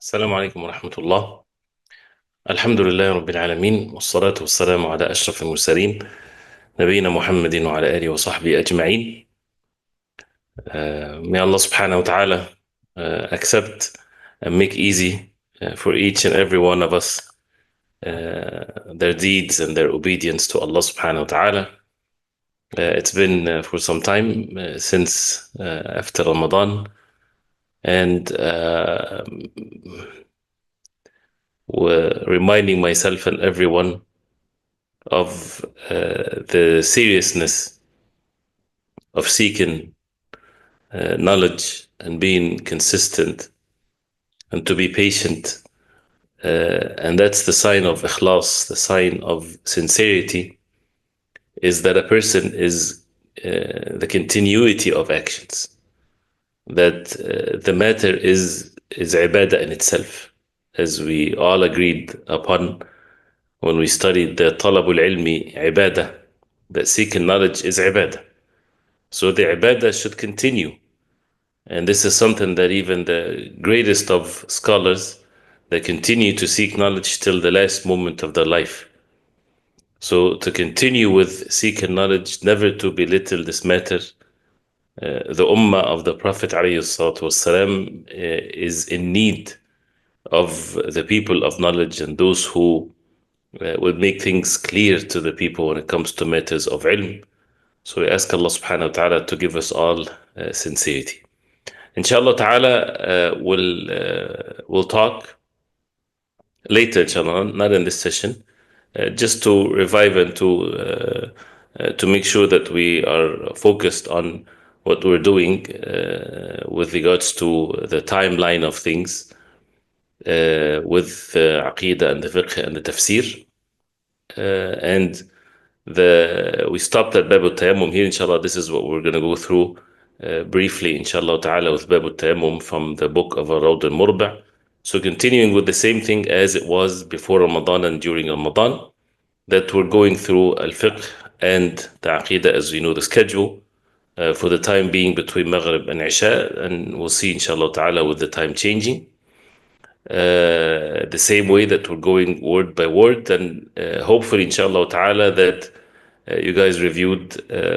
السلام عليكم ورحمة الله. الحمد لله رب العالمين، والصلاة والسلام على أشرف المرسلين نبينا محمد وعلى آله وصحبه أجمعين. May Allah subhanahu wa ta'ala accept and make easy for each and every one of us their deeds and their obedience to Allah subhanahu wa ta'ala. It's been for some time since after Ramadan, and reminding myself and everyone of the seriousness of seeking knowledge and being consistent and to be patient. And that's the sign of ikhlas, the sign of sincerity, is that a person is the continuity of actions, that the matter is ibadah in itself, as we all agreed upon when we studied the talabul ilmi ibadah, that seeking knowledge is ibadah. So the ibadah should continue. And this is something that even the greatest of scholars, they continue to seek knowledge till the last moment of their life. So to continue with seeking knowledge, never to belittle this matter. The ummah of the Prophet ﷺ is in need of the people of knowledge and those who would make things clear to the people when it comes to matters of ilm. So we ask Allah subhanahu wa ta'ala to give us all sincerity. Inshallah ta'ala, we'll talk later, inshallah, not in this session, just to revive and to make sure that we are focused on what we're doing with regards to the timeline of things with the aqidah and the fiqh and the tafsir. And we stopped at Bab al-Tayammum here, inshallah. This is what we're going to go through briefly, inshallah ta'ala, with Bab al-Tayammum from the book of al-Murbi. So continuing with the same thing as it was before Ramadan and during Ramadan, that we're going through al-fiqh and the aqidah as we know the schedule for the time being between Maghrib and Isha, and we'll see inshallah ta'ala with the time changing. The same way that we're going word by word, and hopefully inshallah ta'ala that you guys reviewed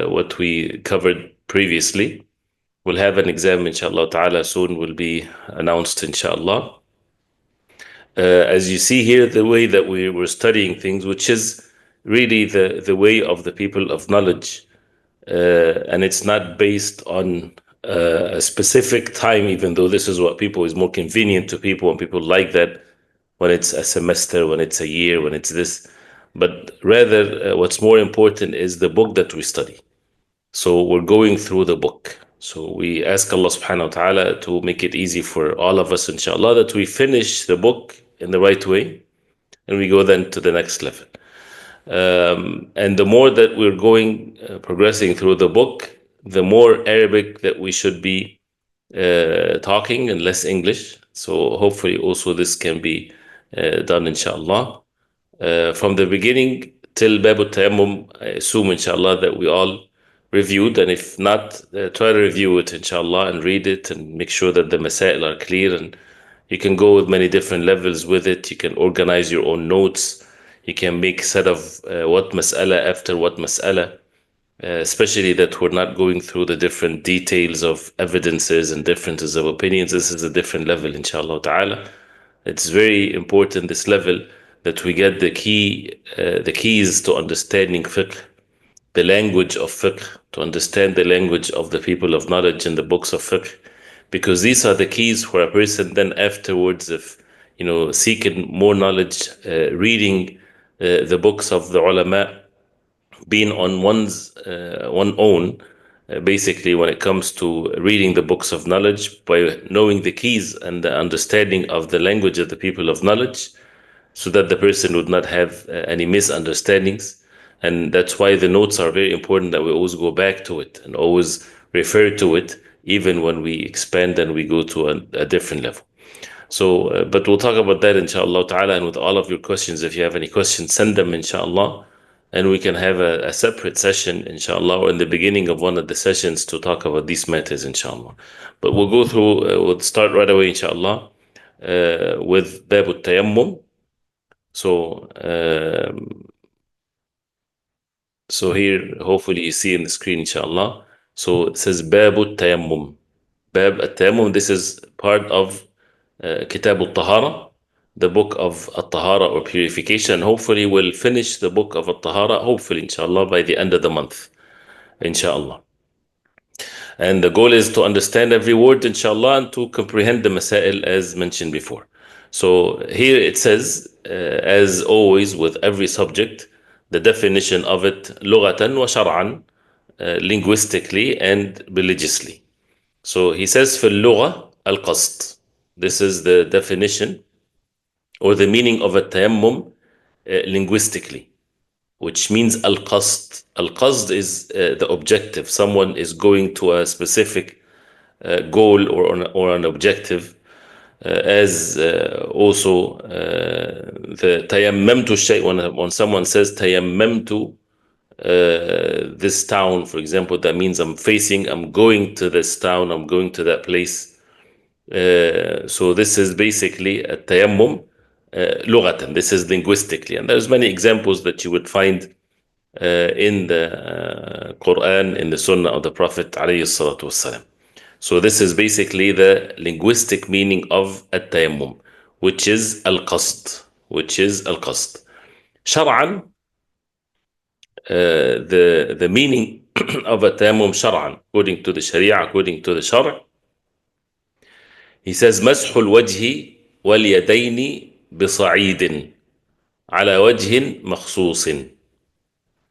what we covered previously. We'll have an exam inshallah ta'ala soon, will be announced inshallah. As you see here, the way that we were studying things, which is really the way of the people of knowledge, and it's not based on a specific time, even though this is what people is more convenient to people, and people like that when it's a semester, when it's a year, when it's this. But rather, what's more important is the book that we study. So we're going through the book. So we ask Allah subhanahu wa ta'ala to make it easy for all of us, inshallah, that we finish the book in the right way and we go then to the next level. And the more that we're going, progressing through the book, the more Arabic that we should be talking and less English. So hopefully also this can be done, inshallah. From the beginning till Bab al-Tayammum, I assume, inshallah, that we all reviewed, and if not, try to review it, inshallah, and read it and make sure that the masail are clear, and you can go with many different levels with it. You can organize your own notes. You can make set of what mas'ala after what mas'ala, especially that we're not going through the different details of evidences and differences of opinions. This is a different level, inshallah ta'ala. It's very important, this level, that we get the keys to understanding fiqh, the language of fiqh, to understand the language of the people of knowledge in the books of fiqh, because these are the keys for a person then afterwards, if seeking more knowledge, reading the books of the ulama, being on one's one own, basically when it comes to reading the books of knowledge, by knowing the keys and the understanding of the language of the people of knowledge, so that the person would not have any misunderstandings. And that's why the notes are very important, that we always go back to it and always refer to it, even when we expand and we go to a different level. So, but we'll talk about that inshallah ta'ala, and with all of your questions, if you have any questions, send them inshallah, and we can have a separate session inshallah, or in the beginning of one of the sessions to talk about these matters inshallah. But we'll go through, we'll start right away inshallah with باب التيمم. So, so here, hopefully you see in the screen, inshallah. So it says باب التيمم. باب التيمم, this is part of كتاب الطهارة, the book of الطهارة or purification. Hopefully we'll finish the book of الطهارة, hopefully, inshallah, by the end of the month, inshallah. And the goal is to understand every word, inshallah, and to comprehend the masail as mentioned before. So here it says, as always with every subject, the definition of it, لغة وشرعا, linguistically and religiously. So he says, في اللغة القصد. This is the definition or the meaning of a tayammum linguistically, which means al-qasd. Al-qasd is the objective. Someone is going to a specific goal or an objective, as also the tayammamtu shay, when someone says tayammamtu this town, for example, that means I'm going to this town, I'm going to that place. So this is basically a tayammum لغة. This is linguistically, and there's many examples that you would find in the Quran, in the Sunnah of the Prophet عليه الصلاة والسلام. So this is basically the linguistic meaning of التيمم, which is القصد, which is القصد. شرعا, the meaning of التيمم شرعا, according to the Sharia, according to the Shar', he says مسح الوجه واليدين بصعيد على وجه مخصوص.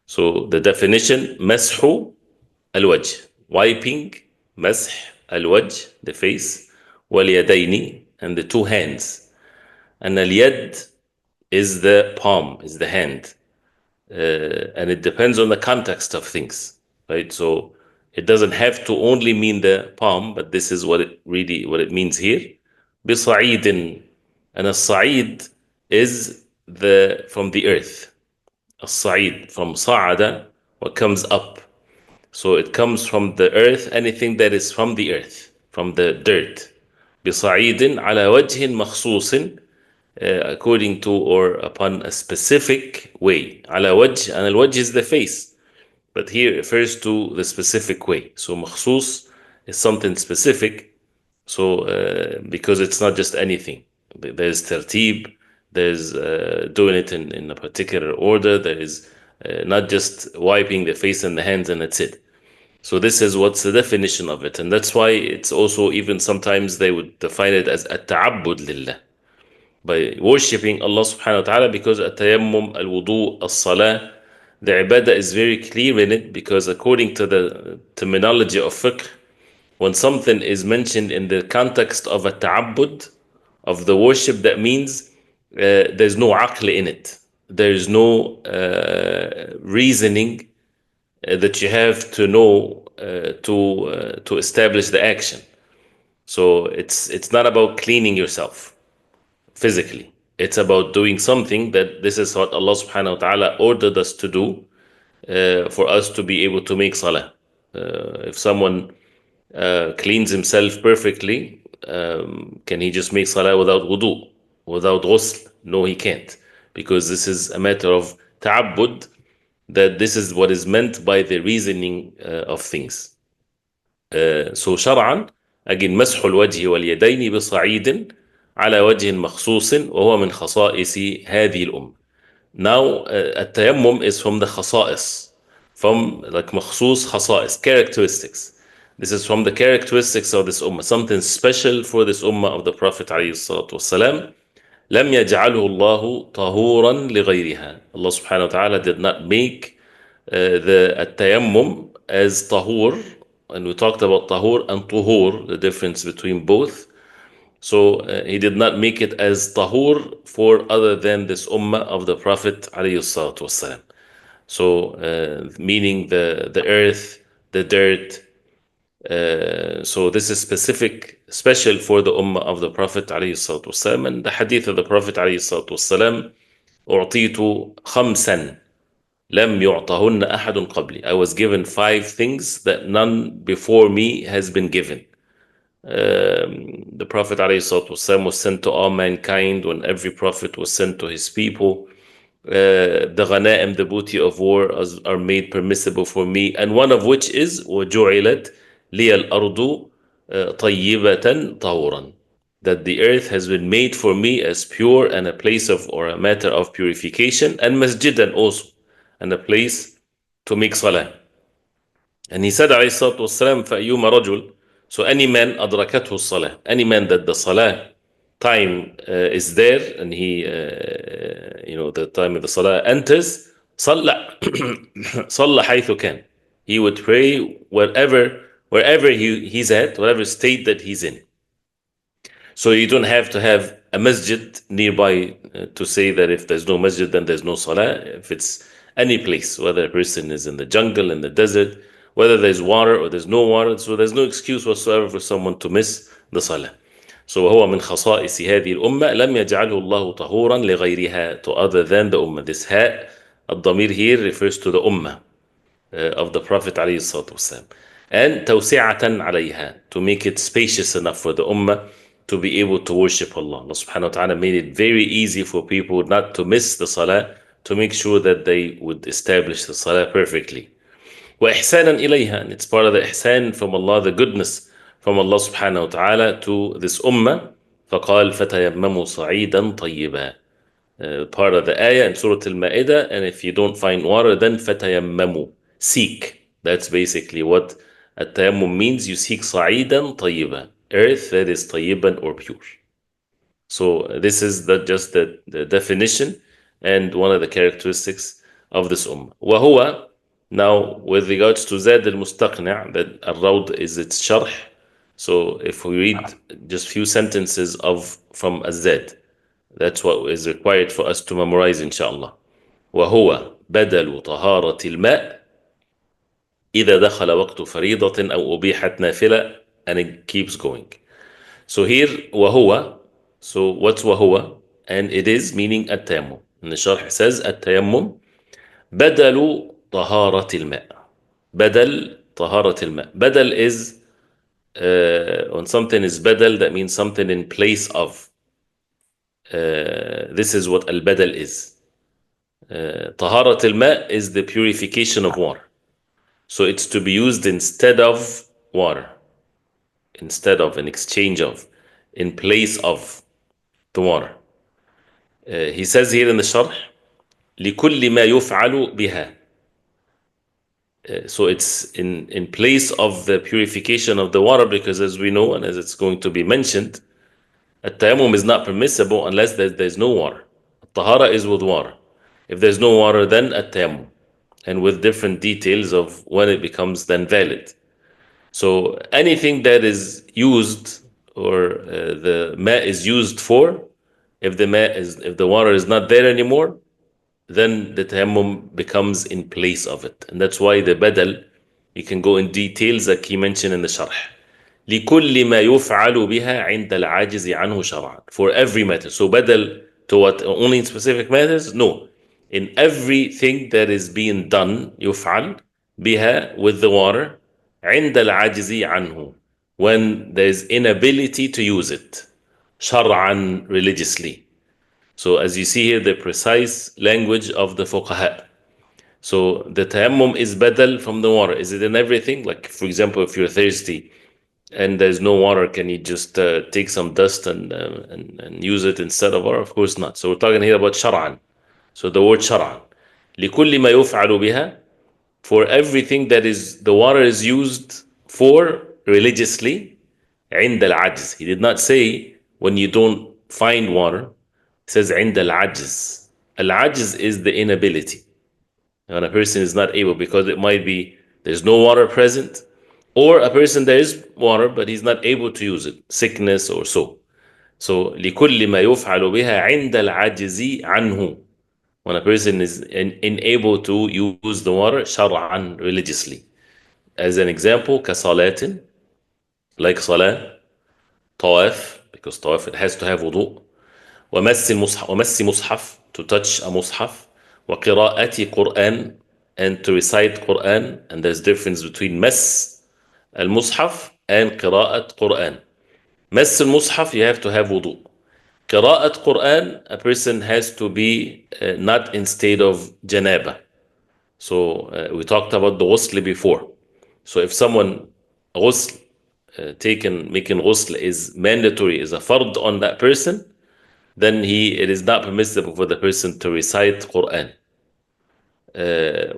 So the definition, مسح الوجه, wiping, مسح الوجه, the face, واليدين, and the two hands. And اليد is the palm, is the hand. And it depends on the context of things, right? So it doesn't have to only mean the palm, but this is what it means here. بصعيد, and الصعيد is from the earth. الصعيد, from صعد, what comes up. So it comes from the earth, anything that is from the earth, from the dirt. بصعيد على وجه مخصوص, according to or upon a specific way. على وجه, and al-wajh is the face, but here it refers to the specific way. So مخصوص is something specific. So because it's not just anything. There's tertib, there's doing it in a particular order. There is not just wiping the face and the hands and that's it. So this is what's the definition of it. And that's why it's also, even sometimes they would define it as at-ta'abbud lillah, by worshipping Allah subhanahu wa ta'ala, because at-tayammum, al-wudu, as-salah, the ibadah is very clear in it, because according to the terminology of fiqh, when something is mentioned in the context of a ta'abbud, of the worship, that means there's no aql in it. There's no reasoning that you have to know to establish the action. So it's not about cleaning yourself physically. It's about doing something that this is what Allah subhanahu wa ta'ala ordered us to do for us to be able to make salah. If someone cleans himself perfectly, can he just make salah without wudu, without ghusl? No, he can't, because this is a matter of ta'abbud, that this is what is meant by the reasoning of things. So شرعا, again, مسح الوجه واليدين بصعيد على وجه مخصوص وهو من خصائص هذه الأمة. Now التيمم is from the خصائص, from like مخصوص, خصائص, characteristics. This is from the characteristics of this ummah, something special for this ummah of the Prophet عليه الصلاة والسلام. لم يجعله الله طهورا لغيرها. Allah subhanahu wa ta'ala did not make the التيمم as طهور. And we talked about طهور and طهور, the difference between both. So he did not make it as طهور for other than this ummah of the Prophet عليه الصلاة والسلام. So meaning the earth, the dirt. So this is special for the ummah of the Prophet عليه الصلاة والسلام. And the hadith of the Prophet عليه الصلاة والسلام, أعطيت خمسا لم يعطهن أحد قبلي. I was given 5 things that none before me has been given. The Prophet ﷺ was sent to all mankind when every prophet was sent to his people. The ghanaim, the booty of war, are made permissible for me, and one of which is وَجُعِلَتْ لِيَ الْأَرْضُ طَيِّبَةً طَهُورًا, that the earth has been made for me as pure and a place of, or a matter of purification, and masjidan also, and a place to make salah. And he said عليه الصلاة والسلام فأيما رجل, so any man أدركته الصلاة, any man that the salah time is there, and he the time of the salah enters, صلى صلى حيث كان, he would pray wherever he's at, whatever state that he's in. So you don't have to have a masjid nearby to say that if there's no masjid, then there's no salah. If it's any place, whether a person is in the jungle, in the desert, whether there's water or there's no water, so there's no excuse whatsoever for someone to miss the salah. So وهو من خصائص هذه الأمة لم يجعله الله طهورا لغيرها, to other than the ummah. This ha, الضمير here refers to the ummah of the Prophet عليه الصلاة والسلام. And توسعة عليها, to make it spacious enough for the ummah to be able to worship Allah. Allah subhanahu wa ta'ala made it very easy for people not to miss the salah, to make sure that they would establish the salah perfectly. وإحسانا إليها, and it's part of the ihsan from Allah, the goodness from Allah subhanahu wa ta'ala to this ummah. فقال فتيمموا صعيدا طيبا, part of the ayah in Surah Al-Ma'idah. And if you don't find water, then فتيمموا, seek. That's basically what التيمم means. You seek صعيدا طيبا, earth that is طيبا or pure. So this is just the definition and one of the characteristics of this ummah. وهو, now with regards to Zad al-Mustaqni, that al-Rawd is its sharh. So if we read just few sentences from Zad, that's what is required for us to memorize, inshallah. وهو بدل طهارة الماء إذا دخل وقت فريضة أو أبيحت نافلة, and it keeps going. So here وهو, so what's وهو? And it is meaning التيمم. And the sharh says التيمم بدل طهارة الماء. بدل طهارة الماء. بدل is when something is بدل, that means something in place of. This is what al-badal is. طهارة الماء is the purification of water. So it's to be used instead of water, instead of, in exchange of, in place of the water. He says here in the sharh لكل ما يفعل بها. So it's in place of the purification of the water, because as we know, and as it's going to be mentioned, التيمم is not permissible unless there's no water. الطهارة is with water. If there's no water, then التيمم, and with different details of when it becomes then valid. So anything that is used, or the ma is used for, if the water is not there anymore, then the tayammum becomes in place of it. And that's why the badal, you can go in details like he mentioned in the sharh. لكل ما يفعل بها عند العاجز عنه شرعا, for every matter. So badal to what? Only in specific matters? No. In everything that is being done, يفعل بها, with the water, عند العاجز عنه, when there's inability to use it, شرعا, religiously. So as you see here, the precise language of the fuqaha. So the tayammum is badal from the water. Is it in everything? Like, for example, if you're thirsty and there's no water, can you just take some dust and use it instead of water? Of course not. So we're talking here about shar'an. So the word shar'an. لكل ما يفعل بها, for everything that is the water is used for religiously. عند العجز. He did not say when you don't find water. It says عند العجز. Al-ajz is the inability. When a person is not able, because it might be there's no water present, or a person there is water but he's not able to use it, sickness or so. So لكل ما يفعل بها عند العجز عنه, when a person is unable to use the water شرعا, religiously. As an example, كصلاة, like salah, طواف, because طواف it has to have wudu, ومس مصحف, to touch a mushaf, وقراءة قرآن, and to recite Quran. And there's difference between مس المصحف and قراءة قرآن. مس المصحف, you have to have wudu. قراءة Quran, a person has to be not in state of janaba. So we talked about the ghusl before. So if someone ghusl making ghusl is mandatory, is a fard on that person, then it is not permissible for the person to recite Quran.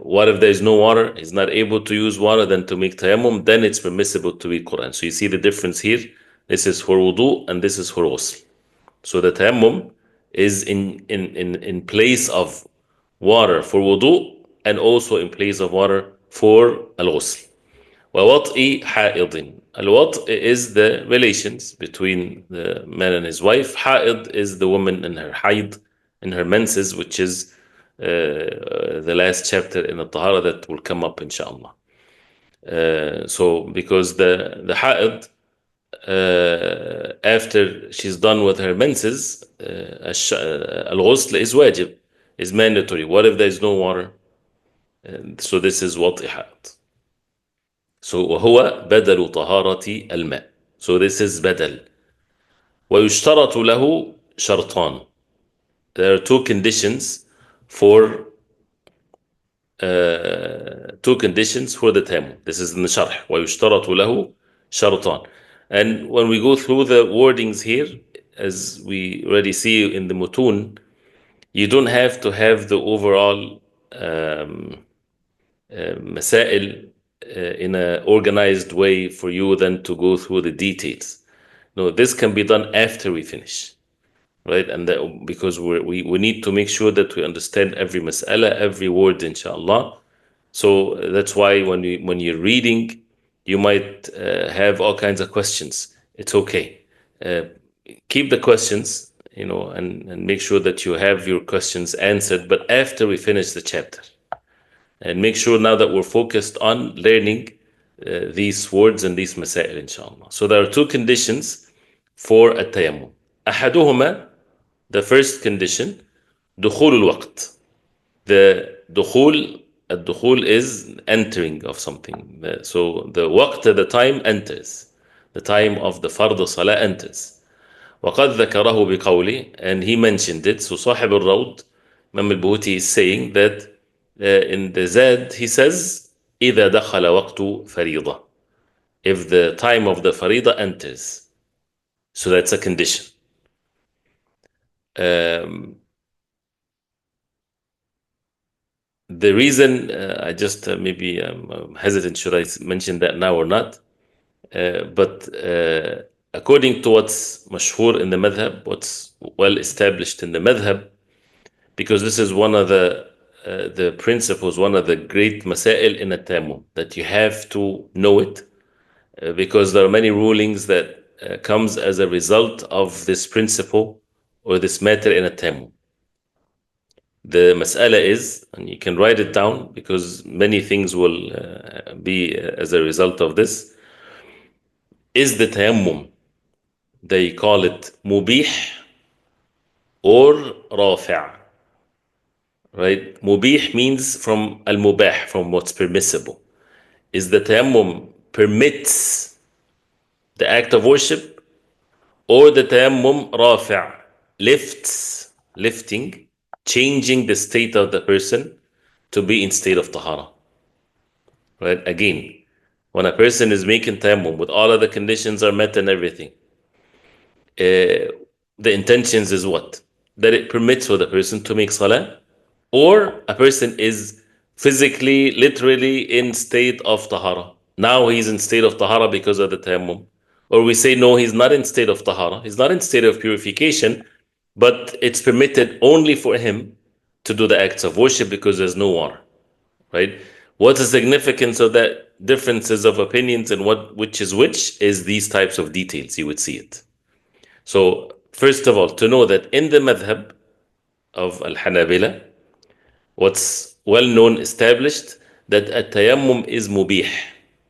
What if there is no water? He's not able to use water, then to make tayammum, then it's permissible to read Quran. So you see the difference here. This is for wudu and this is for ghusl. So the tayammum is in place of water for wudu and also in place of water for al-ghusl. وَوَطْءِ حَائِضٍ. Al-wat' is the relations between the man and his wife. Ha'id is the woman in her haid, in her menses, which is the last chapter in the Tahara that will come up inshallah. So because the ha'id, after she's done with her menses, al-ghusl is wajib, is mandatory. What if there is no water? So this is وَطْء حَائِض. So وهو بدل طهارة الماء. So this is بدل. ويشترط له شرطان. There are two conditions for the tayammum. This is in the sharh. ويشترط له شرطان. And when we go through the wordings here, as we already see in the mutun, you don't have to have the overall masail in an organized way for you then to go through the details. No, this can be done after we finish, right? And because we need to make sure that we understand every mas'ala, every word, inshallah. So that's why when you're reading, you might have all kinds of questions. It's okay. Keep the questions, and make sure that you have your questions answered, but after we finish the chapter. And make sure now that we're focused on learning these words and these masail, inshallah. So there are two conditions for التيمم. أحدهما, the first condition, دخول الوقت. The الدخول is entering of something. So the waqt, the time enters. The time of the fard salah enters. وقد ذكره بقوله, and he mentioned it. So صاحب الروض, Imam al-Buhuti, is saying that in the Zad, he says, إذا دخل وقت فريضة. If the time of the farida enters. So that's a condition. The reason, I just maybe I'm hesitant, should I mention that now or not? But according to what's mashhur in the madhab, what's well established in the madhab, because this is one of the principles, one of the great masail in at-tayammum, that you have to know it, because there are many rulings that comes as a result of this principle or this matter in at-tayammum. The mas'ala is, and you can write it down because many things will be as a result of this, is the tayammum, they call it mubih or rafi'. Right? Mubih means from al-mubah, from what's permissible. Is the tayammum permits the act of worship, or the tayammum rafi', lifting, changing the state of the person to be in state of tahara. Right? Again, when a person is making tayammum with all of the conditions are met and everything, the intentions is what? That it permits for the person to make salah, or a person is physically, literally in state of tahara. Now he's in state of tahara because of the tayammum. Or we say, no, he's not in state of tahara. He's not in state of purification, but it's permitted only for him to do the acts of worship because there's no water. Right? What's the significance of that differences of opinions and which is these types of details. You would see it. So first of all, to know that in the madhab of al-Hanabila, what's well known, established, that at-tayammum is mubih,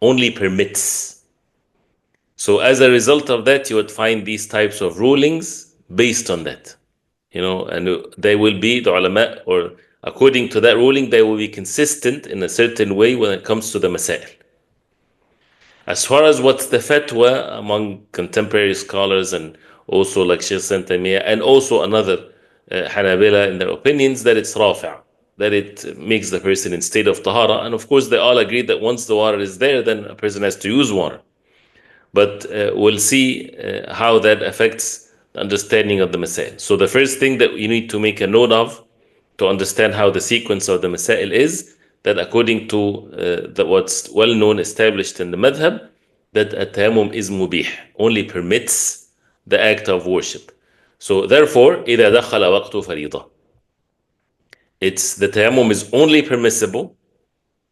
only permits. So as a result of that, you would find these types of rulings based on that. And they will be, the ulama, or according to that ruling, they will be consistent in a certain way when it comes to the masail. As far as what's the fatwa among contemporary scholars and also like Sheikh Taymiyyah and also another Hanabila in their opinions that it's rafi', that it makes the person in state of tahara. And of course, they all agree that once the water is there, then a person has to use water. But we'll see how that affects the understanding of the Masail. So the first thing that you need to make a note of to understand how the sequence of the Masail is that according to what's well known established in the madhab, that a tayammum is mubih, only permits the act of worship. So therefore, إذا دخل وقت فريضة, it's the tayammum is only permissible.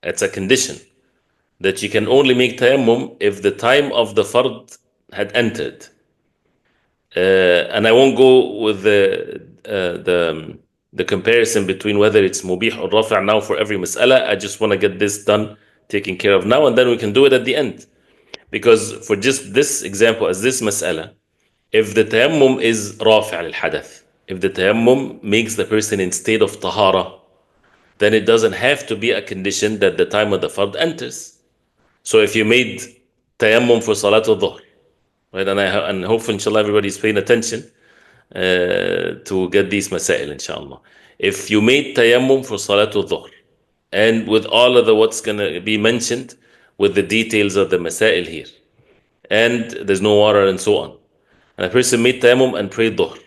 It's a condition that you can only make tayammum if the time of the fard had entered. And I won't go with the comparison between whether it's mubih or rafi' now for every mas'ala. I just want to get this done, taken care of now, and then we can do it at the end. Because for just this example, as this mas'ala, if the tayammum is rafi' al-hadath, if the tayammum makes the person in state of tahara, then it doesn't have to be a condition that the time of the fard enters. So if you made tayammum for Salatul Dhuhr, right, and hopefully, inshallah, everybody's paying attention to get these masail, inshallah. If you made tayammum for Salatul Dhuhr, and with all of the what's going to be mentioned, with the details of the masail here, and there's no water and so on, and a person made tayammum and prayed Dhuhr,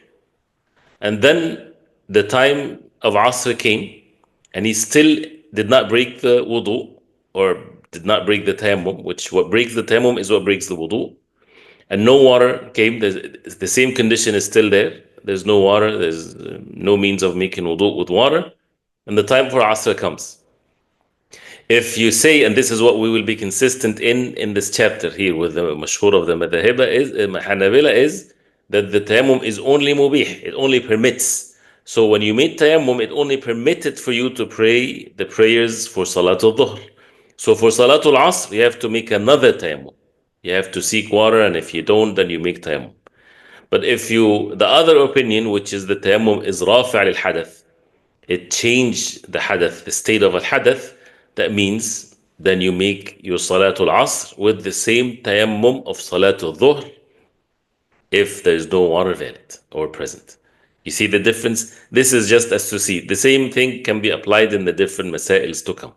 and then the time of Asr came, and he still did not break the wudu, or did not break the tayammum, which what breaks the tayammum is what breaks the wudu. And no water came. The same condition is still there. There's no water. There's no means of making wudu with water. And the time for Asr comes. If you say, and this is what we will be consistent in this chapter here with the mashhur of the madhahiba is, Hanabila is that the tayammum is only mubih. It only permits. So when you made tayammum, it only permitted for you to pray the prayers for Salatul Dhuhr. So for Salatul Asr, you have to make another tayammum. You have to seek water, and if you don't, then you make tayammum. But if the other opinion, which is the tayammum is rafi' al-hadath, it changed the hadath, the state of al-hadath, that means then you make your Salatul Asr with the same tayammum of Salatul Dhuhr if there is no water valid or present. You see the difference? This is just as to see. The same thing can be applied in the different masails to come.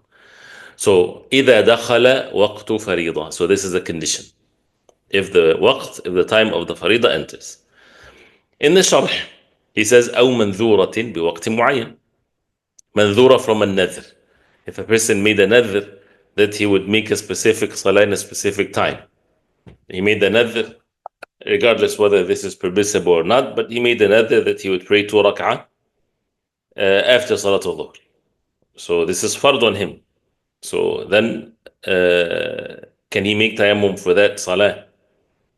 So, إذا دخل وقت فريضة. So this is a condition. If the time of the فريضة enters. In the sharh, he says, أو منذورة بوقت معين. منذورة from a nadhr. If a person made a nadhr that he would make a specific salah in a specific time. He made a nadhr, regardless whether this is permissible or not, but he made a nadhr that he would pray 2 rak'ah after Salatul Dhuhr. So this is fard on him. So then, can he make tayammum for that salah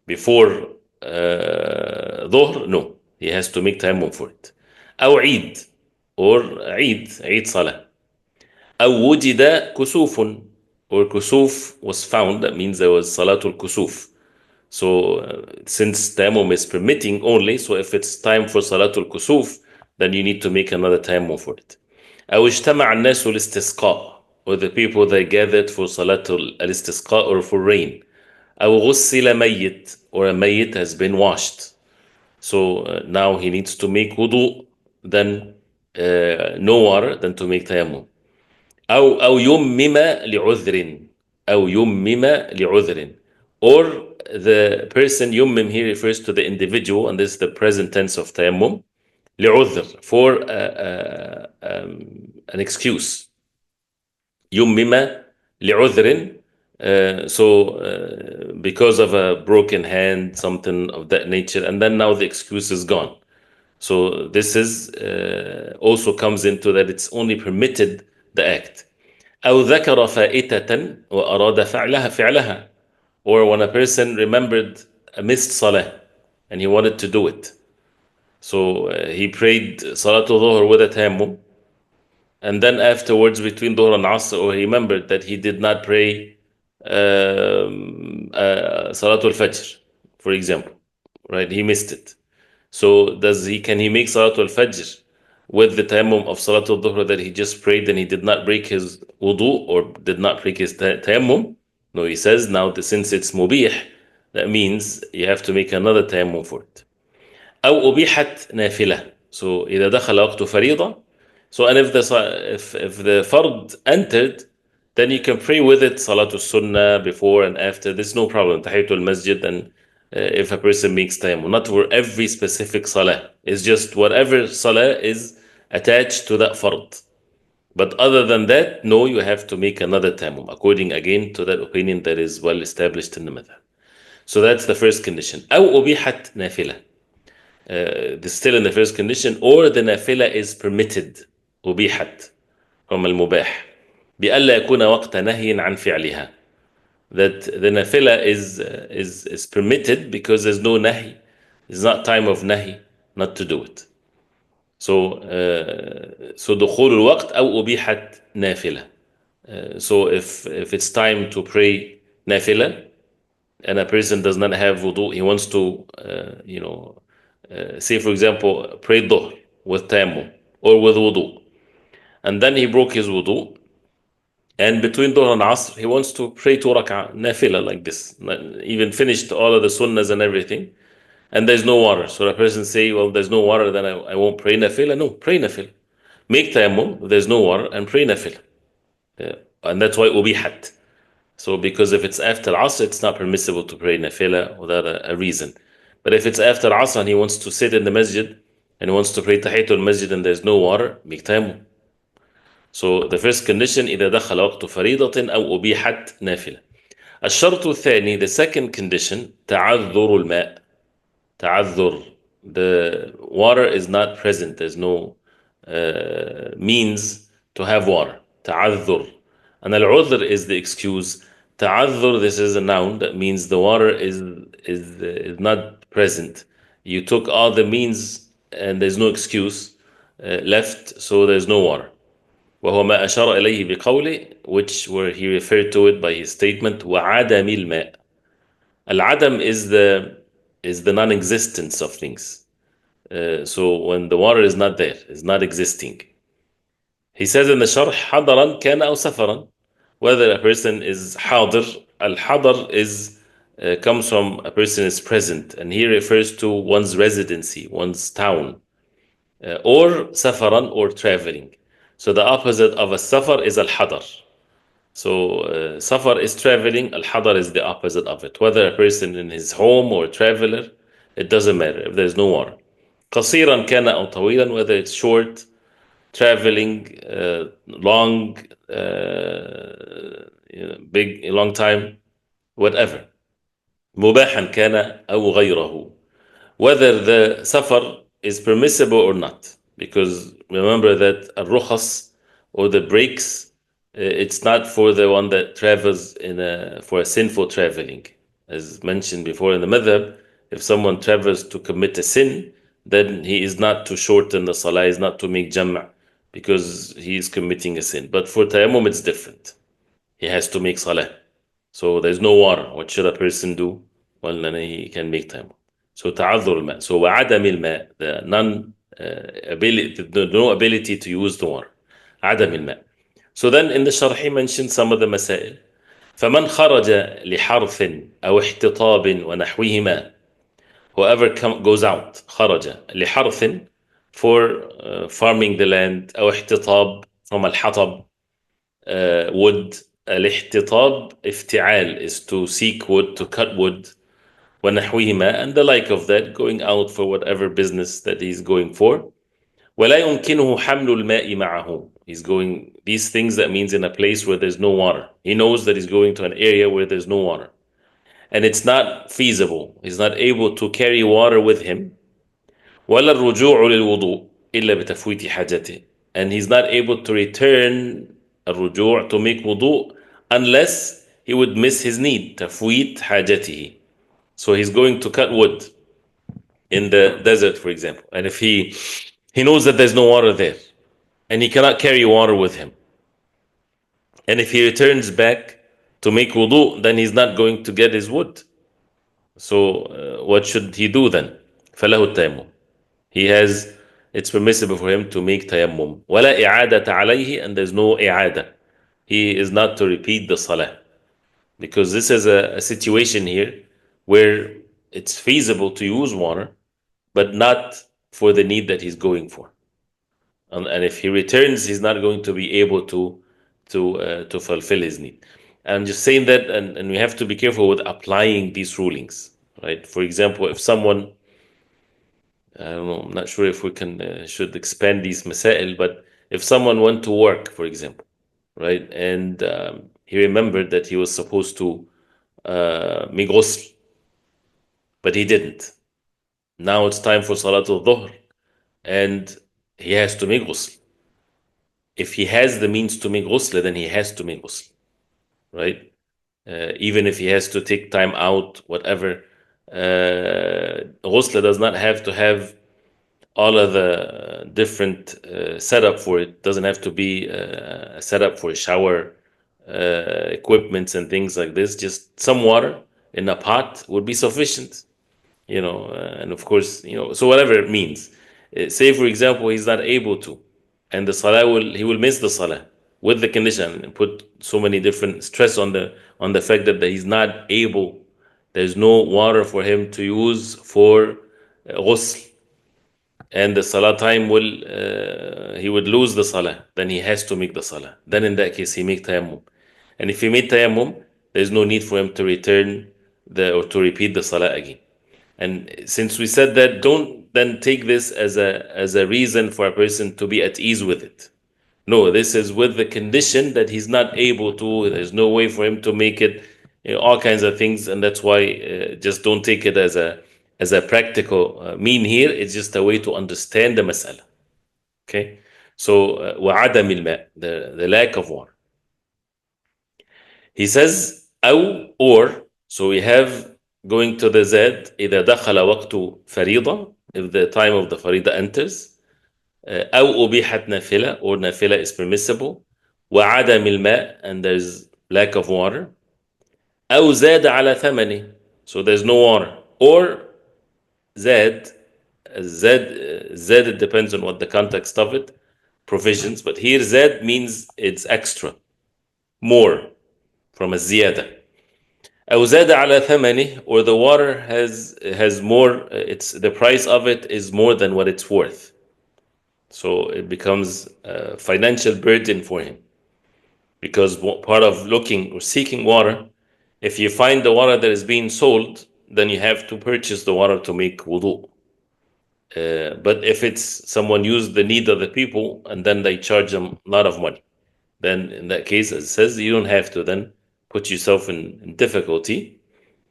before dhuhr? No, he has to make tayammum for it. أو عيد, or عيد salah. أو وجد كسوف, or kusuf was found. That means there was salatul kusuf. So since tayammum is permitting only, so if it's time for salatul kusuf, then you need to make another tayammum for it. أو اجتمع الناس الاستسقاء, or the people that gathered for Salatul al-Istisqa or for rain. أو غسل ميت, or a mayyit has been washed. So now he needs to make wudu, then no water, then to make tayammum. أو يمم لعذر, أو يمم لعذر, or the person yummim here refers to the individual, and this is the present tense of tayammum, لعذر, for an excuse. يمم لعذر, so because of a broken hand, something of that nature, and then now the excuse is gone. So this is also comes into that it's only permitted the act. أو ذكر فائتة وأراد فعلها, or when a person remembered a missed salah and he wanted to do it. So he prayed Salatul Dhuhr with a tayammum, and then afterwards between Dhuhr and Asr, or he remembered that he did not pray Salatul Fajr, for example, right? He missed it. So can he make Salatul Fajr with the tayammum of Salatul Dhuhr that he just prayed and he did not break his wudu or did not break his tayammum? No, he says now that since it's mubih, that means you have to make another tayammum for it. أو أبيحت نافلة. So إذا دخل وقت فريضة. So and if the fard entered, then you can pray with it Salatul Sunnah before and after. There's no problem. Tahiyatul Masjid and if a person makes tayammum, not for every specific salah. It's just whatever salah is attached to that fard. But other than that, no, you have to make another tayammum, according again to that opinion that is well established in the madhab. So that's the first condition. أو أبيحت نافلة. Still in the first condition, or the nafila is permitted. أبيحت from المباح بألا يكون وقت نهي عن فعلها. That the nafila is permitted because there's no nahi. It's not time of nahi not to do it. So دخول الوقت أو أبيحت نافلة. So if it's time to pray nafila and a person does not have wudu, he wants to say for example pray dhuhr with tayammum or with wudu, and then he broke his wudu, and between dhuhr and asr he wants to pray 2 rak'ah nafila like this, even finished all of the sunnahs and everything, and there's no water. So the person say, well, there's no water, then I won't pray nafila. No, pray nafila. Make tayammum if there's no water and pray nafila. Yeah. And that's why ubihat. So because if it's after Asr, it's not permissible to pray nafila without a reason. But if it's after Asr and he wants to sit in the masjid and he wants to pray tahiyatul masjid and there's no water, make tayammum. So the first condition إذا دخل وقت فريضة أو أبيحت نافلة. الشرط الثاني, the second condition, تعذر الماء. تعذر, the water is not present, there's no means to have water. تعذر. And al-udhr is the excuse. Ta'adhur, this is a noun that means the water is not present. You took all the means and there's no excuse left, so there's no water. وهو ما أشار إليه بقوله, which where he referred to it by his statement وعدم الماء. Al-adam is the non-existence of things. So when the water is not there, is not existing. He says in the sharh حضرا كان أو سفرا, whether a person is hadir. Al-hadar is comes from a person is present, and he refers to one's residency, one's town, or safaran, or traveling. So the opposite of a safar is al-hadar. So safar is traveling, al-hadar is the opposite of it. Whether a person in his home or a traveler, it doesn't matter if there's no water. قصيرا كان أو طويلا, whether it's short, traveling, long, big, long time, whatever. مباحا كان أو غيره, whether the safar is permissible or not. Because remember that الرخص or the breaks, it's not for the one that travels for a sinful traveling. As mentioned before in the madhab, if someone travels to commit a sin, then he is not to shorten the salah, is not to make jam', because he is committing a sin. But for tayammum, it's different. He has to make salah. So there's no water. What should a person do? Well, then he can make tayammum. So ta'adhur al-ma'. So wa'adam al-ma', the no ability to use the water. Adam al-ma'. So then in the sharh he mentioned some of the masail. فمن خرج لحرث أو احتطاب ونحوهما, whoever goes out, خرج لحرث, for farming the land, أو احتطاب from الحطب, wood. الاحتطاب افتعال is to seek wood, to cut wood. ونحوهما, and the like of that, going out for whatever business that he's going for. ولا يمكنه حمل الماء معه, he's going these things, that means in a place where there's no water. He knows that he's going to an area where there's no water, and it's not feasible, he's not able to carry water with him. ولا الرجوع للوضوء إلا بتفويت حاجته, and he's not able to return الرجوع to make wudu unless he would miss his need. تفويت حاجته. So he's going to cut wood in the desert, for example, and if he knows that there's no water there, and he cannot carry water with him, and if he returns back to make wudu, then he's not going to get his wood. So what should he do then? فله التيمم. It's permissible for him to make tayammum. ولا إعادة عليه, and there's no إعادة. He is not to repeat the salah. because this is a situation here where it's feasible to use water, but not for the need that he's going for. And if he returns, he's not going to be able to fulfill his need. I'm just saying that, and we have to be careful with applying these rulings, right? For example, if someone, I don't know, I'm not sure if we can should expand these masail, but if someone went to work, for example, right, and he remembered that he was supposed to make ghusl, but he didn't. Now it's time for Salatul Dhuhr, and he has to make ghusl. If he has the means to make ghusl, then he has to make ghusl, right? Even if he has to take time out, whatever. Ghusl does not have to have all of the different setup for it. Doesn't have to be a setup for a shower, equipments and things like this. Just some water in a pot would be sufficient, and of course, so whatever it means. Say, for example, he's not able to, and the salah he will miss the salah with the condition, and put so many different stress on the fact that he's not able. There's no water for him to use for ghusl, and the salah time will he would lose the salah. Then he has to make the salah. Then in that case, he make tayammum, and if he made tayammum, there's no need for him to return or to repeat the salah again. And since we said that, don't then take this as a reason for a person to be at ease with it. No, this is with the condition that he's not able to. There's no way for him to make it. All kinds of things, and that's why just don't take it as a practical mean here. It's just a way to understand the mas'ala. Okay, so وعدم الماء, the lack of water. He says أو or, so we have going to the Z إذا دخل وقت فريضة, if the time of the فريضة enters. أو أبيحت نافلة, or نافلة is permissible. وعدم الماء, and there's lack of water. أو زاد على ثمنه, so there's no water. Or زاد, it depends on what the context of it, provisions, but here زاد means it's extra, more, from a ziyada. أو زاد على ثمنه, or the water has more, it's the price of it is more than what it's worth. So it becomes a financial burden for him. Because part of looking or seeking water, if you find the water that is being sold, then you have to purchase the water to make wudu. But if it's someone used the need of the people and then they charge them a lot of money, then in that case, as it says, you don't have to then put yourself in difficulty.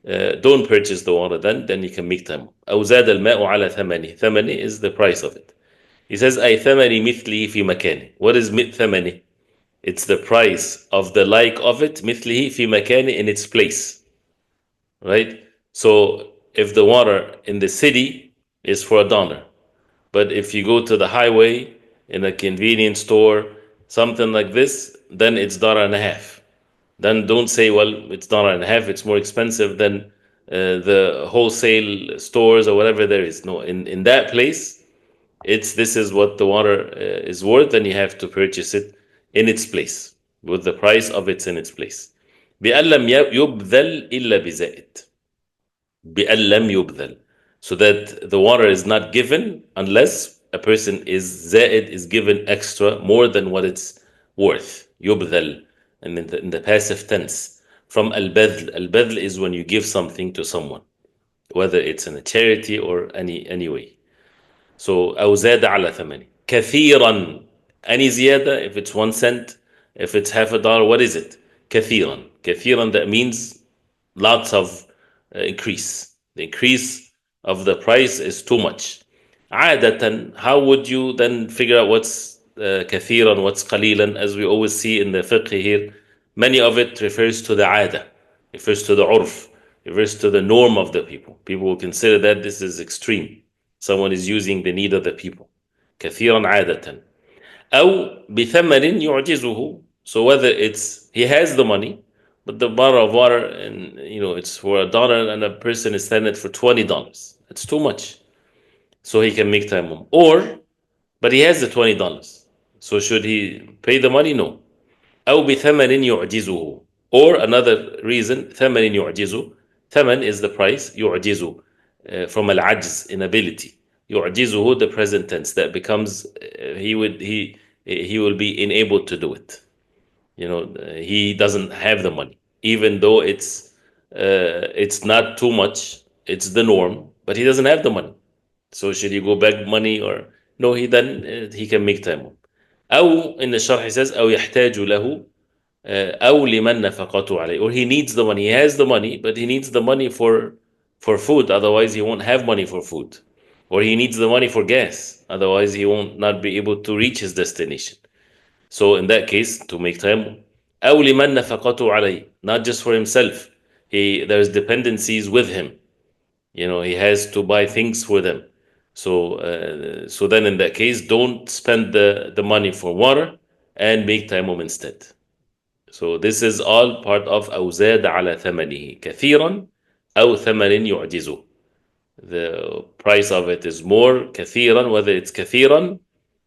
Don't purchase the water then you can make them. أو زاد الماء على ثمنه. ثمنه is the price of it. He says أي ثمن مثله في مكانه. What is ثمنه? It's the price of the like of it, مثله في مكانه, in its place. Right? So if the water in the city is for $1, but if you go to the highway in a convenience store, something like this, then it's $1.50. Then don't say, well, it's $1.50, it's more expensive than the wholesale stores or whatever there is. No, in that place, this is what the water is worth, and you have to purchase it in its place, with the price of it's in its place. بأن لم يبذل إلا بزائد. بأن لم يبذل. So that the water is not given unless a person is given extra, more than what it's worth. يبذل, and in the passive tense. From al-badl. Al-badl is when you give something to someone, whether it's in a charity or any way. So أو زاد على ثمنه. كثيرا. Any زيادة, if it's 1 cent, if it's half a dollar, what is it? كثيرا. كثيرا, that means lots of increase. The increase of the price is too much. عادة, how would you then figure out what's كثيرا, what's قليلا? As we always see in the fiqh here, many of it refers to the عادة, refers to the عرف, refers to the norm of the people. People will consider that this is extreme. Someone is using the need of the people. كثيرا عادة. أو بثمن يعجزه. So whether it's he has the money, but the bottle of water, and it's for $1, and a person is selling it for $20. It's too much. So he can make tayammum. But he has the $20. So should he pay the money? No. أو بثمن يعجزه. Or another reason, ثمن يعجزه. ثمن is the price. يعجزه from al-ajz, inability. يعجزه, the present tense, that becomes he will be unable to do it. He doesn't have the money, even though it's not too much. It's the norm, but he doesn't have the money. So should he go beg money or no? He can make time. أو in the sharh he says أو يحتاج له أو لمن نفقته عليه, or he needs the money. He has the money, but he needs the money for food. Otherwise, he won't have money for food. Or he needs the money for gas. Otherwise, he won't not be able to reach his destination. So in that case, to make tayammum. أو لمن نفقته عليه, not just for himself. There's dependencies with him. He has to buy things for them. So then in that case, don't spend the money for water and make tayammum instead. So this is all part of أو زاد على ثمنه كثيرا أو ثمن يعجزه. The price of it is more كثيرا, whether it's كثيرا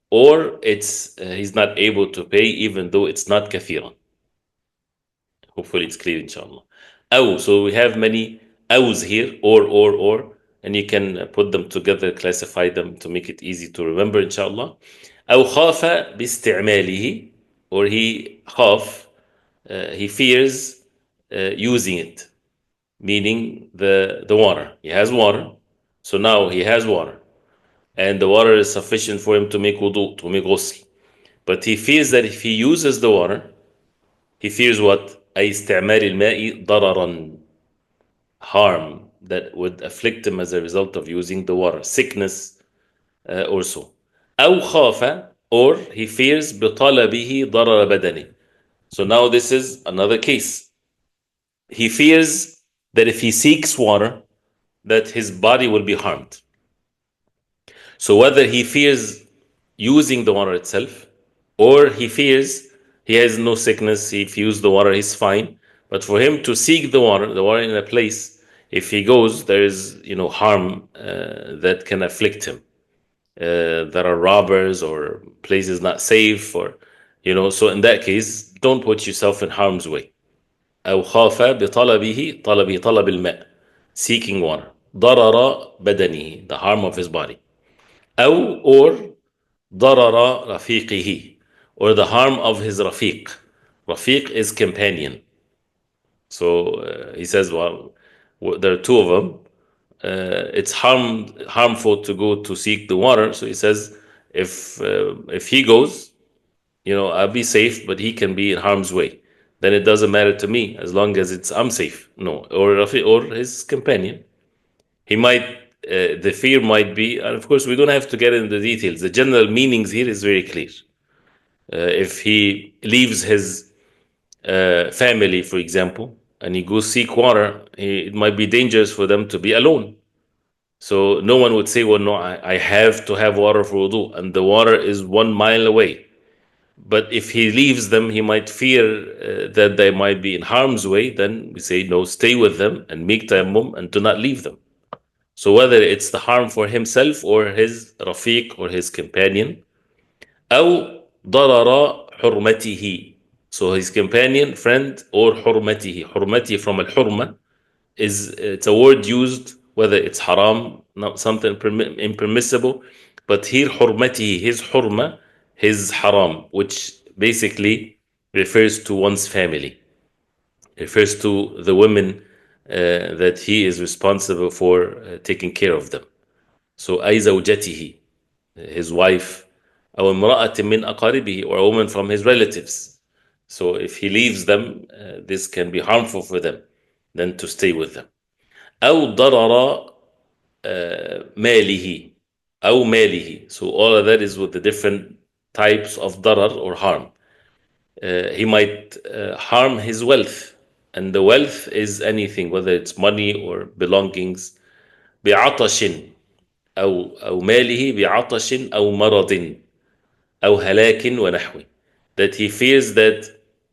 or he's not able to pay even though it's not كثيرا. Hopefully it's clear, inshallah. أو, so we have many أوز here, or, and you can put them together, classify them to make it easy to remember, inshallah. أو خاف باستعماله, or he fears using it, meaning the water. He has water, so now he has water, and the water is sufficient for him to make wudu, to make ghusl. But he fears that if he uses the water, he fears what? أي استعمال الماء ضررا, harm that would afflict him as a result of using the water, sickness or so. أو خاف, or he fears بطلبه ضرر بدنه. So now this is another case. He fears that if he seeks water, that his body will be harmed. So whether he fears using the water itself, or he fears he has no sickness, if he uses the water, he's fine. But for him to seek the water in a place, if he goes, there is harm that can afflict him. There are robbers or places not safe, or so in that case, don't put yourself in harm's way. أو خاف بطلبه طلب الماء, seeking water, ضرر بدنه, the harm of his body. أو, or ضرر رفيقه, or the harm of his rafiq. Rafiq is companion. So he says, well, there are two of them. It's harmful to go to seek the water. So he says, if he goes, I'll be safe, but he can be in harm's way. Then it doesn't matter to me as long as I'm safe. No, or his companion. He might, the fear might be, and of course we don't have to get into the details. The general meanings here is very clear. If he leaves his family, for example, and he goes seek water, it might be dangerous for them to be alone. So no one would say, well, no, I have to have water for wudu, and the water is 1 mile away. But if he leaves them, he might fear that they might be in harm's way. Then we say, no, stay with them and make tayammum and do not leave them. So whether it's the harm for himself or his rafiq or his companion, أو ضرر حرمته, so his companion, friend, or حرمته. حرمته from al-hurma it's a word used whether it's haram, not something impermissible, but here حرمته, his hurma, his haram, which basically refers to one's family, refers to the women that he is responsible for taking care of them. So أي زوجته, his wife, أو امرأة من أقاربه, or a woman from his relatives. So if he leaves them, this can be harmful for them than to stay with them. أو ضرر ماله أو ماله. So all of that is with the different types of darar or harm. He might harm his wealth, and the wealth is anything, whether it's money or belongings. بعطش أو ماله بعطش أو مرض أو هلاك ونحوه. That he fears that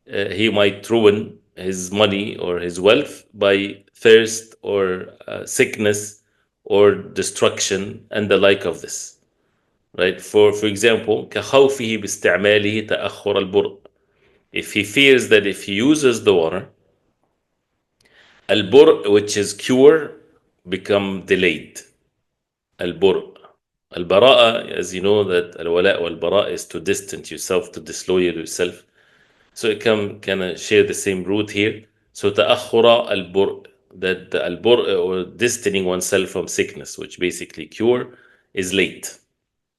he might ruin his money or his wealth by thirst or sickness or destruction and the like of this. Right? For example, كخوفه باستعماله تأخر البرء. If he fears that if he uses the water, Al-bur, which is cure, become delayed. Al-bur. Al-bara'a, as you know, that al-wala' wal-bara' is to distance yourself, to disloyal yourself. So it can kind of share the same root here. So ta'akhura al-bur, that the al-bur, or distancing oneself from sickness, which basically cure, is late.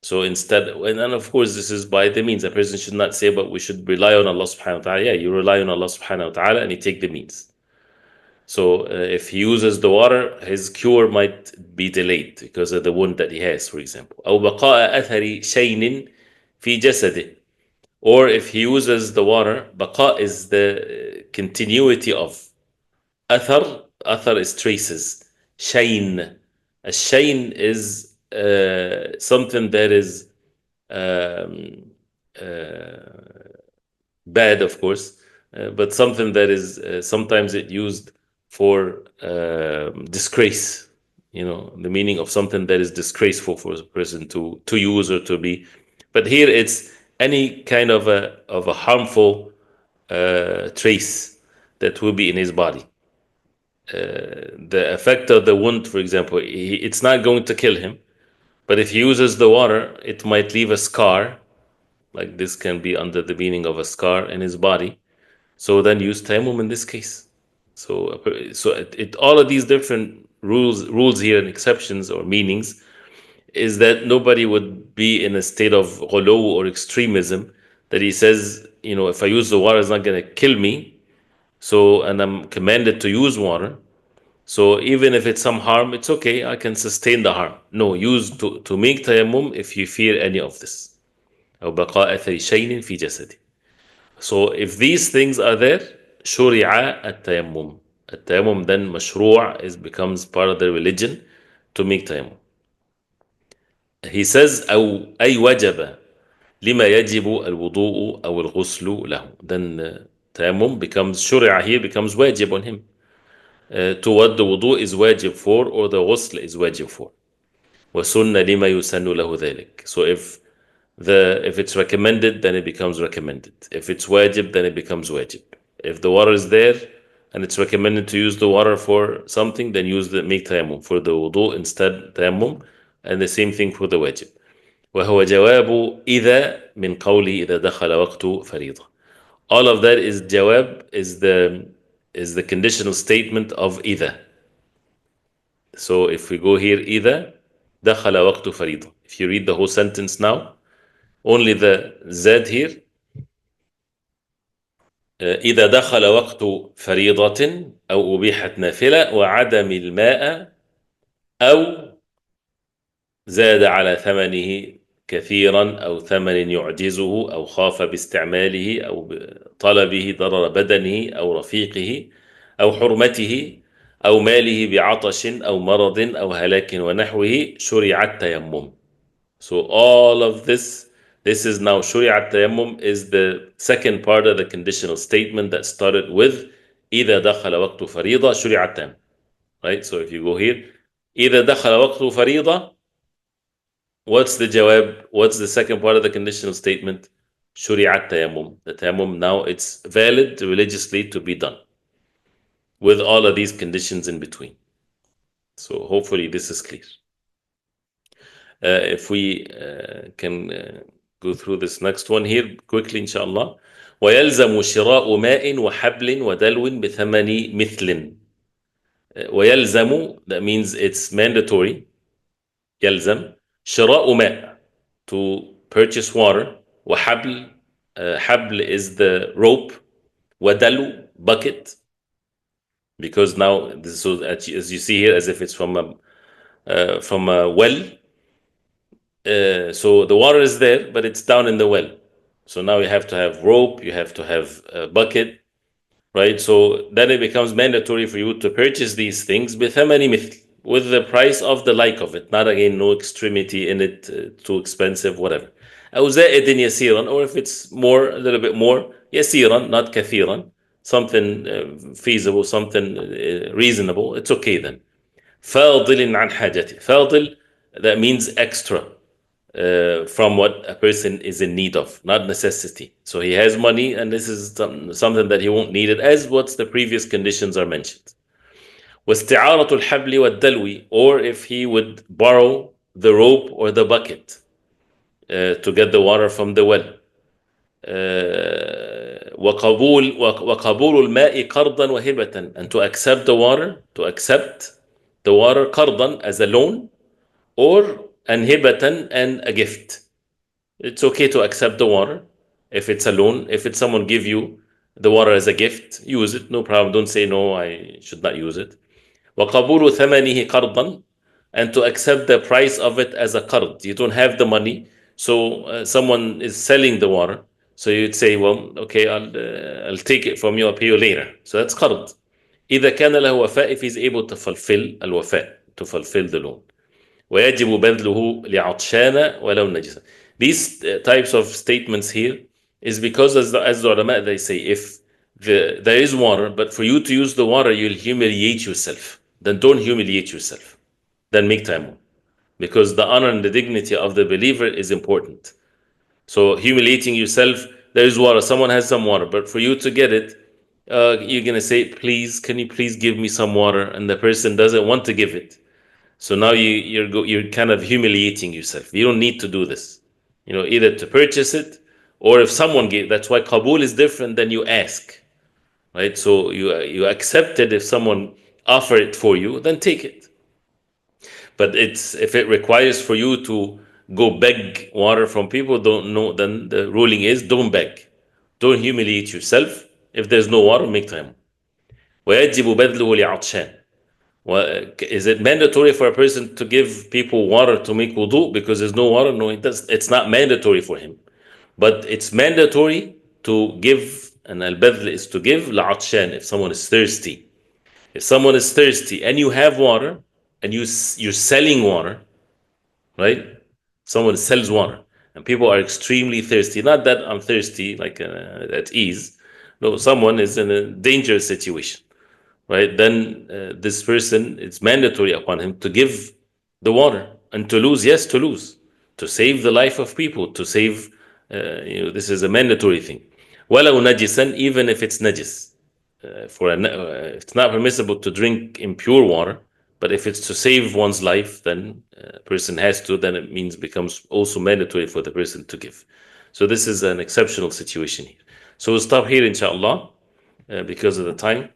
So instead, and of course, this is by the means. A person should not say, but we should rely on Allah subhanahu wa ta'ala. Yeah, you rely on Allah subhanahu wa ta'ala and you take the means. So if he uses the water, his cure might be delayed because of the wound that he has, for example. أو بقاء أثر شيء في جسده. Or if he uses the water, baqa is the continuity of. Athar is traces. Shayn. A shayn is something that is um, bad, of course, but something that is sometimes it used for disgrace. The meaning of something that is disgraceful for a person to use or to be. But here it's any kind of a harmful trace that will be in his body. The effect of the wound, for example, it's not going to kill him, but if he uses the water, it might leave a scar. Like this can be under the meaning of a scar in his body. So then use tayammum in this case. So all of these different rules here and exceptions or meanings is that nobody would be in a state of ghulu or extremism that he says, if I use the water, it's not going to kill me. So, and I'm commanded to use water. So even if it's some harm, it's okay. I can sustain the harm. No, use to make tayammum if you fear any of this. أو بقاء أثر شيء في جسدي. So if these things are there, شرع التيمم. التيمم then مشروع becomes part of the religion to make tayammum. He says أي وجب لما يجب الوضوء أو الغسل له. Then tayammum becomes شرع here becomes واجب on him. To what the wudu is wajib for or the ghusl is wajib for. وسن لما يسن له ذلك. So if it's recommended, then it becomes recommended. If it's wajib, then it becomes wajib. If the water is there and it's recommended to use the water for something, then make tayammum for the wudu instead tayammum, and the same thing for the wajib. وهو جواب إذا من قوله إذا دخل وقت فريضة. All of that is jawab, is the conditional statement of إذا. So if we go here إذا دخل وقت فريضة. If you read the whole sentence now, only the Z here. إذا دخل وقت فريضة أو أبيحت نافلة وعدم الماء أو زاد على ثمنه كثيرا أو ثمن يعجزه أو خاف باستعماله أو طلبه ضرر بدنه أو رفيقه أو حرمته أو ماله بعطش أو مرض أو هلاك ونحوه شرع التيمم. So all of this is now Shuri'at Tayammum is the second part of the conditional statement that started with إذا دخل وقت فريضة شريعة تام. Right? So if you go here, إذا دخل وقت فريضة, what's the jawab? What's the second part of the conditional statement? شريعة Tayammum. The Tayammum now it's valid religiously to be done with all of these conditions in between. So hopefully this is clear. If we can go through this next one here quickly inshallah. ويلزم شراء ماء وحبل ودلو بثمن مثل. ويلزم, that means it's mandatory. يلزم شراء ماء, to purchase water. وحبل, حبل is the rope. ودلو, bucket, because now this, so as you see here, as if it's from a well. So the water is there, but it's down in the well. So now you have to have rope, you have to have a bucket, right? So then it becomes mandatory for you to purchase these things بثمن مثل, with the price of the like of it. Not again, no extremity in it, too expensive, whatever. أو زائد يسيرا, or if it's more, a little bit more, يسيرا, not كثيرا, something feasible, something reasonable, it's okay then. فاضل عن حاجته. فاضل, that means extra. From what a person is in need of, not necessity. So he has money and this is something that he won't need it, as what's the previous conditions are mentioned. واستعارة الحبل والدلو, or if he would borrow the rope or the bucket to get the water from the well. وقبول الماء قرضا وهبة, and to accept the water قرضا as a loan, or and hibatan and a gift. It's okay to accept the water if it's a loan. If it's someone give you the water as a gift, use it, no problem. Don't say no, I should not use it. وقبول ثمنه قرضا, and to accept the price of it as a qard. You don't have the money, so someone is selling the water, so you'd say, well, okay, I'll take it from you, I'll pay you later. So that's qard. إذا كان له وفاء, if he's able to fulfill الوفاء, to fulfill the loan. ويجب بذله لعطشان ولو نجسا. These types of statements here is because, as the ulama, they say, if there is water, but for you to use the water, you'll humiliate yourself, then don't humiliate yourself. Then make tayammum. Because the honor and the dignity of the believer is important. So humiliating yourself, there is water, someone has some water, but for you to get it, you're going to say, please, can you please give me some water? And the person doesn't want to give it. So now you're kind of humiliating yourself. You don't need to do this. Either to purchase it, or if someone gave. That's why qabul is different than you ask, right? So you accept it. If someone offer it for you, then take it. But if it requires for you to go beg water from people, don't know. Then the ruling is don't beg, don't humiliate yourself. If there's no water, make time. ويجب بذله لعطشان. Is it mandatory for a person to give people water to make wudu because there's no water? No, it's not mandatory for him. But it's mandatory to give, and al-badl is to give la'atshan, if someone is thirsty. If someone is thirsty and you have water, and you're selling water, right? Someone sells water, and people are extremely thirsty. Not that I'm thirsty, like at ease. No, someone is in a dangerous situation. Right, then this person, it's mandatory upon him to give the water, and to lose, yes, to lose, to save the life of people, to save, this is a mandatory thing. وَلَوْ نَجِسًا, even if it's najis. It's not permissible to drink impure water, but if it's to save one's life, then a person has to, then it becomes also mandatory for the person to give. So this is an exceptional situation here. So we'll stop here, inshallah, because of the time.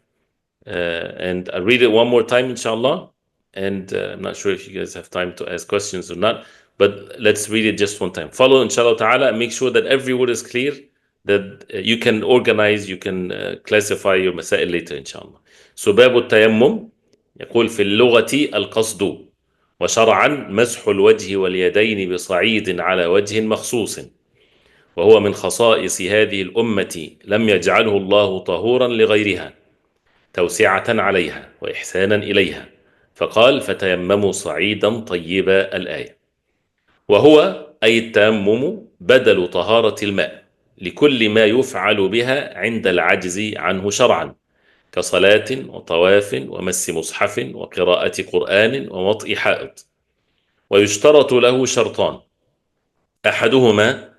And I'll read it one more time, inshallah. And I'm not sure if you guys have time to ask questions or not, but let's read it just one time. Follow, inshallah ta'ala, and make sure that every word is clear, that you can organize, you can classify your masail later, inshallah. So, باب التيمم يقول في اللغة القصد, وشرعا مسح الوجه واليدين بصعيد على وجه مخصوص, وهو من خصائص هذه الأمة لم يجعله الله طهورا لغيرها توسعة عليها وإحسانا إليها, فقال فتيمموا صعيدا طيبا الآية. وهو أي التيمم بدل طهارة الماء لكل ما يفعل بها عند العجز عنه شرعا, كصلاة وطواف ومس مصحف وقراءة قرآن ووطئ حائط. ويشترط له شرطان, أحدهما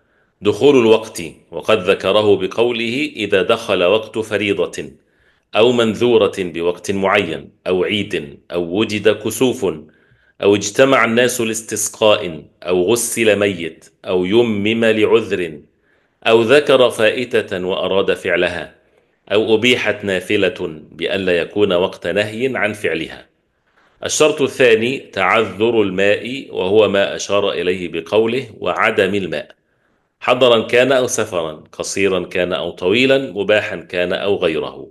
دخول الوقت, وقد ذكره بقوله إذا دخل وقت فريضة أو منذورة بوقت معين أو عيد أو وجد كسوف أو اجتمع الناس لاستسقاء أو غسل ميت أو يمم لعذر أو ذكر فائتة وأراد فعلها أو أبيحت نافلة بألا يكون وقت نهي عن فعلها. الشرط الثاني تعذر الماء, وهو ما أشار إليه بقوله وعدم الماء, حضرا كان أو سفرا, قصيرا كان أو طويلا, مباحا كان أو غيره.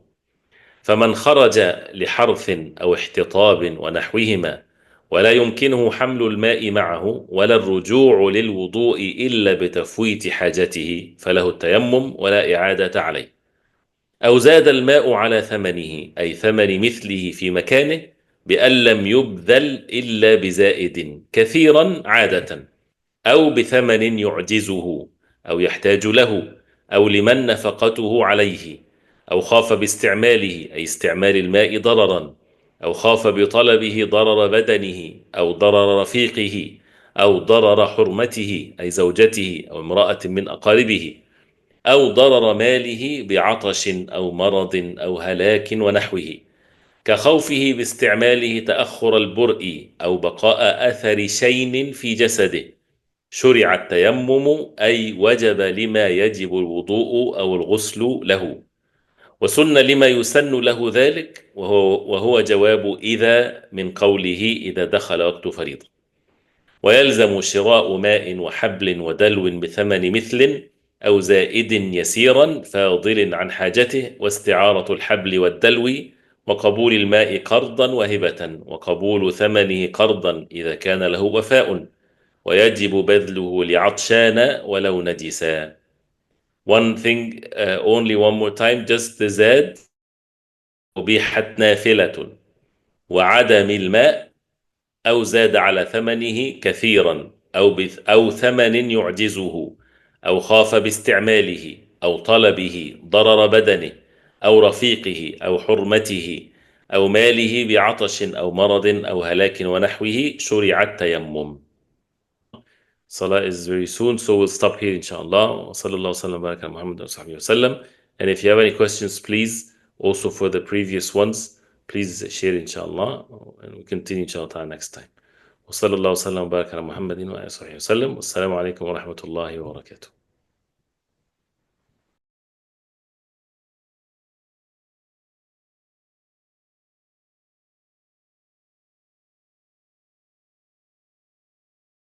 فمن خرج لحرث أو احتطاب ونحوهما ولا يمكنه حمل الماء معه ولا الرجوع للوضوء إلا بتفويت حاجته, فله التيمم ولا إعادة عليه. أو زاد الماء على ثمنه, أي ثمن مثله في مكانه, بأن لم يبذل إلا بزائد كثيرا عادة, أو بثمن يعجزه أو يحتاج له, أو لمن نفقته عليه, أو خاف باستعماله, أي استعمال الماء ضررا, أو خاف بطلبه ضرر بدنه أو ضرر رفيقه أو ضرر حرمته, أي زوجته أو امرأة من أقاربه, أو ضرر ماله بعطش أو مرض أو هلاك ونحوه, كخوفه باستعماله تأخر البرء أو بقاء أثر شين في جسده، شرع التيمم أي وجب لما يجب الوضوء أو الغسل له، وسن لما يسن له ذلك، وهو جواب إذا من قوله إذا دخل وقت فريضة. ويلزم شراء ماء وحبل ودلو بثمن مثل أو زائد يسيرا فاضل عن حاجته، واستعارة الحبل والدلو، وقبول الماء قرضا وهبة، وقبول ثمنه قرضا إذا كان له وفاء، ويجب بذله لعطشان ولو نجسا. One thing, only one more time, just the زاد أبيحت نافلة وعدم الماء، أو زاد على ثمنه كثيرا، أو ثمن يعجزه، أو خاف باستعماله، أو طلبه ضرر بدنه أو رفيقه أو حرمته أو ماله بعطش أو مرض أو هلاك ونحوه، شرع التيمم. Salah is very soon, so we'll stop here inshallah. Sallallahu sallam baraka ala Muhammad wa sahbihi wa sallam. And if you have any questions, please, also for the previous ones, please share inshallah. And we'll continue inshallah next time. وصلى الله وسلم وبارك على محمد وآله وصحبه وسلم. والسلام عليكم ورحمة الله وبركاته.